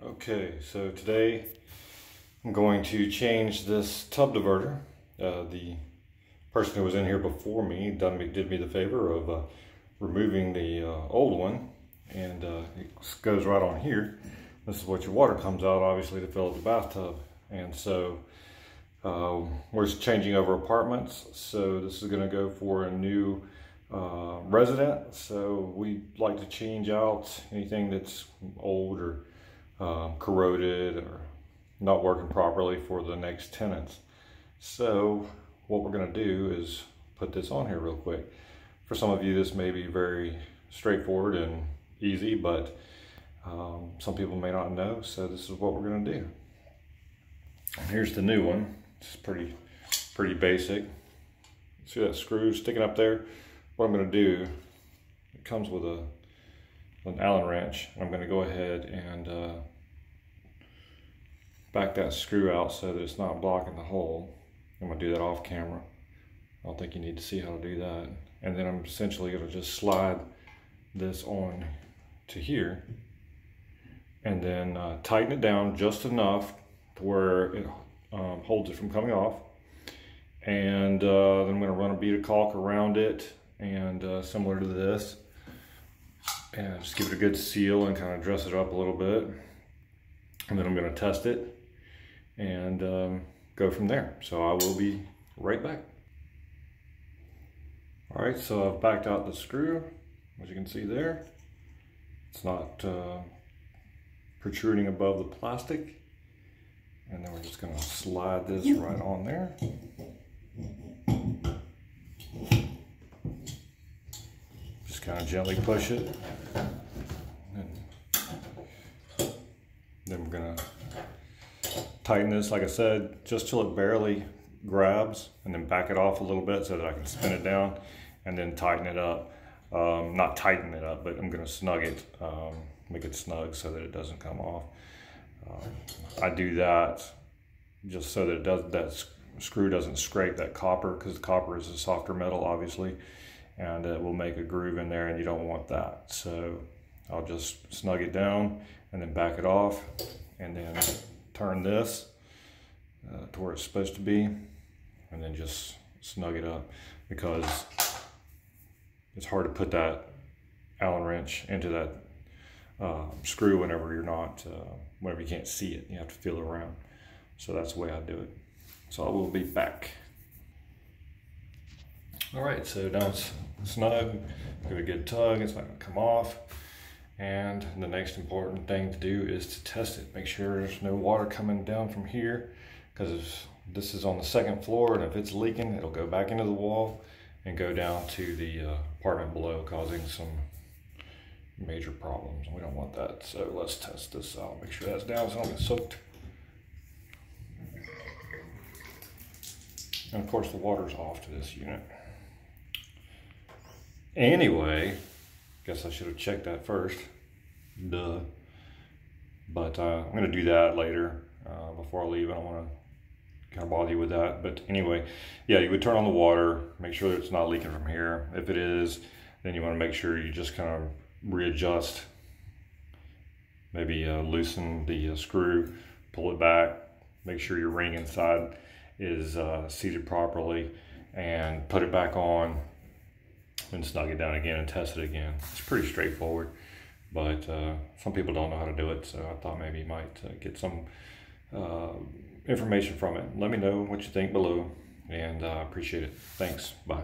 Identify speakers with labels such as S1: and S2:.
S1: Okay, so today I'm going to change this tub diverter. The person who was in here before me did me the favor of removing the old one, and it goes right on here. This is what your water comes out, obviously, to fill up the bathtub. And so we're changing over apartments, so this is going to go for a new resident. So we like to change out anything that's old or corroded or not working properly for the next tenants. So what we're going to do is put this on here real quick. For some of you, this may be very straightforward and easy, but some people may not know, so this is what we're going to do. Here's the new one. It's pretty basic. See that screw sticking up there? What I'm going to do, it comes with an Allen wrench. I'm going to go ahead and back that screw out so that it's not blocking the hole. I'm going to do that off camera. I don't think you need to see how to do that. And then I'm essentially going to just slide this on to here and then tighten it down just enough to where it holds it from coming off. And then I'm going to run a bead of caulk around it, and similar to this, and just give it a good seal and kind of dress it up a little bit. And then I'm going to test it and go from there. So I will be right back. All right, so I've backed out the screw, as you can see there. It's not protruding above the plastic. And then we're just going to slide this right on there. Just kind of gently push it. And then we're going to tighten this, like I said, just till it barely grabs, and then back it off a little bit so that I can spin it down and then tighten it up. Not tighten it up, but I'm going to snug it, make it snug so that it doesn't come off. I do that just so that that screw doesn't scrape that copper, because the copper is a softer metal, obviously, and it will make a groove in there, and you don't want that. So I'll just snug it down and then back it off, and then turn this to where it's supposed to be, and then just snug it up, because it's hard to put that Allen wrench into that screw whenever you can't see it. You have to feel it around. So that's the way I do it. So I will be back. All right, so now it's snug. Give it a good tug. It's not going to come off. And the next important thing to do is to test it. Make sure there's no water coming down from here, because this is on the second floor, and if it's leaking, it'll go back into the wall and go down to the apartment below, causing some major problems. We don't want that. So let's test this out. Make sure that's down so I don't get soaked. And of course the water's off to this unit. Anyway, guess I should have checked that first. Duh. But I'm going to do that later before I leave. I don't want to kind of bother you with that. But anyway, yeah, you would turn on the water, make sure that it's not leaking from here. If it is, then you want to make sure you just kind of readjust, maybe loosen the screw, pull it back, make sure your ring inside is seated properly, and put it back on and snug it down again and test it again. It's pretty straightforward, but some people don't know how to do it, so I thought maybe you might get some information from it. Let me know what you think below, and I appreciate it. Thanks. Bye.